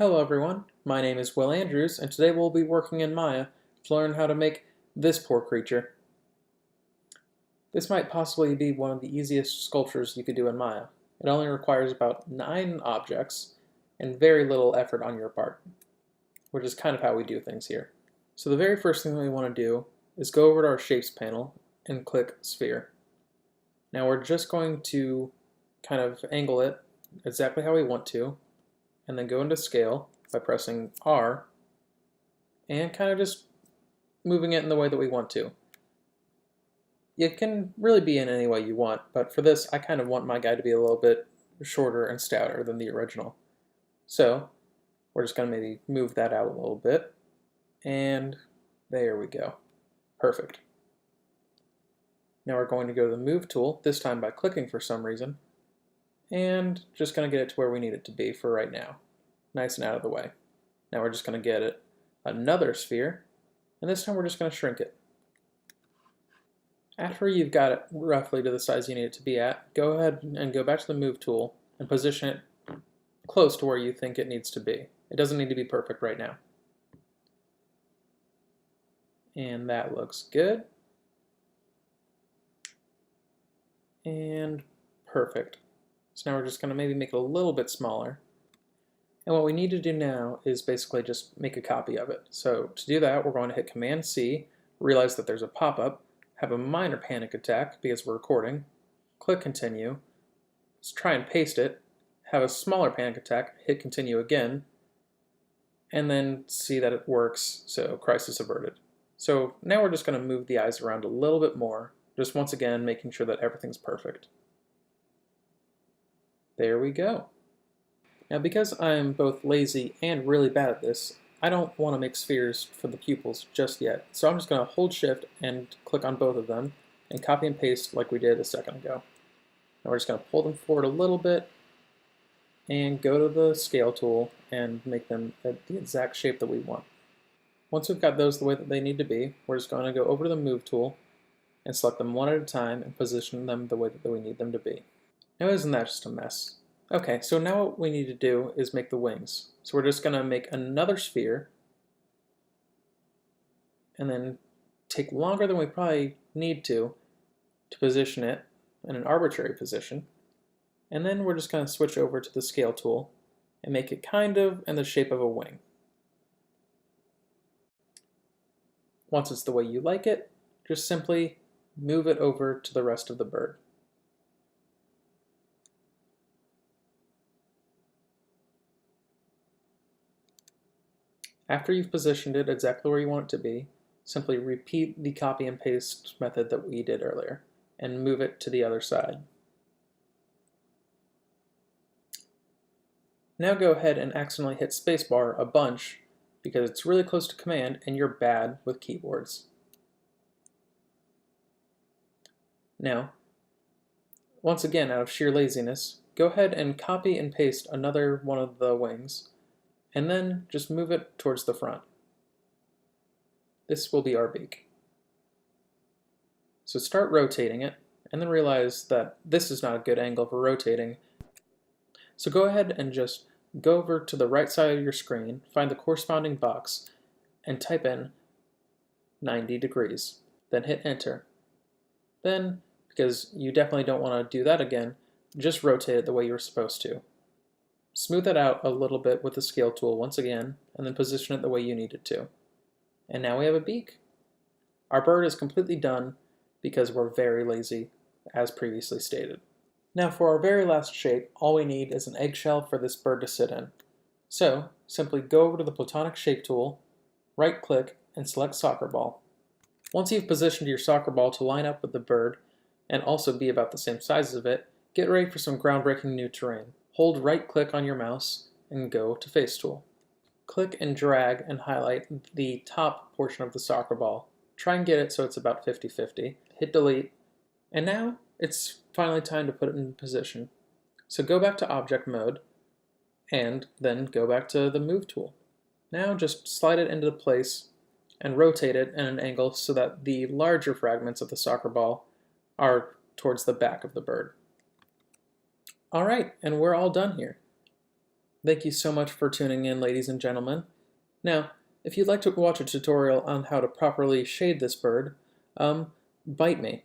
Hello everyone, my name is Will Andrews, and today we'll be working in Maya to learn how to make this poor creature. This might possibly be one of the easiest sculptures you could do in Maya. It only requires about 9 objects and very little effort on your part, which is kind of how we do things here. So the very first thing that we want to do is go over to our Shapes panel and click Sphere. Now we're just going to kind of angle it exactly how we want to, and then go into Scale by pressing R and kind of just moving it in the way that we want to. It can really be in any way you want, but for this I kind of want my guy to be a little bit shorter and stouter than the original. So we're just going to maybe move that out a little bit, and there we go. Perfect. Now we're going to go to the Move tool, this time by clicking for some reason, and just going to get it to where we need it to be for right now. Nice and out of the way. Now we're just going to get it another sphere, and this time we're just going to shrink it. After you've got it roughly to the size you need it to be at, go ahead and go back to the Move tool and position it close to where you think it needs to be. It doesn't need to be perfect right now. And that looks good. And perfect. So now we're just going to maybe make it a little bit smaller. And what we need to do now is basically just make a copy of it. So to do that, we're going to hit Command-C, realize that there's a pop-up, have a minor panic attack because we're recording, click Continue, let's try and paste it, have a smaller panic attack, hit Continue again, and then see that it works, so crisis averted. So now we're just going to move the eyes around a little bit more, just once again making sure that everything's perfect. There we go. Now because I'm both lazy and really bad at this, I don't want to make spheres for the pupils just yet. So I'm just going to hold Shift and click on both of them and copy and paste like we did a second ago. Now we're just going to pull them forward a little bit and go to the Scale tool and make them the exact shape that we want. Once we've got those the way that they need to be, we're just going to go over to the Move tool and select them one at a time and position them the way that we need them to be. Now isn't that just a mess? Okay, so now what we need to do is make the wings. So we're just going to make another sphere and then take longer than we probably need to position it in an arbitrary position. And then we're just going to switch over to the Scale tool and make it kind of in the shape of a wing. Once it's the way you like it, just simply move it over to the rest of the bird. After you've positioned it exactly where you want it to be, simply repeat the copy and paste method that we did earlier and move it to the other side. Now go ahead and accidentally hit spacebar a bunch because it's really close to Command and you're bad with keyboards. Now, once again out of sheer laziness, go ahead and copy and paste another one of the wings and then just move it towards the front. This will be our beak. So start rotating it, and then realize that this is not a good angle for rotating. So go ahead and just go over to the right side of your screen, find the corresponding box, and type in 90 degrees. Then hit enter. Then, because you definitely don't want to do that again, just rotate it the way you were supposed to. Smooth it out a little bit with the Scale tool once again, and then position it the way you need it to. And now we have a beak. Our bird is completely done because we're very lazy, as previously stated. Now for our very last shape, all we need is an eggshell for this bird to sit in. So, simply go over to the Platonic Shape tool, right-click, and select Soccer Ball. Once you've positioned your soccer ball to line up with the bird, and also be about the same size as it, get ready for some groundbreaking new terrain. Hold right-click on your mouse and go to Face tool. Click and drag and highlight the top portion of the soccer ball. Try and get it so it's about 50-50. Hit delete, and now it's finally time to put it in position. So go back to object mode, and then go back to the Move tool. Now just slide it into place and rotate it in an angle so that the larger fragments of the soccer ball are towards the back of the bird. Alright, and we're all done here. Thank you so much for tuning in, ladies and gentlemen. Now, if you'd like to watch a tutorial on how to properly shade this bird, bite me.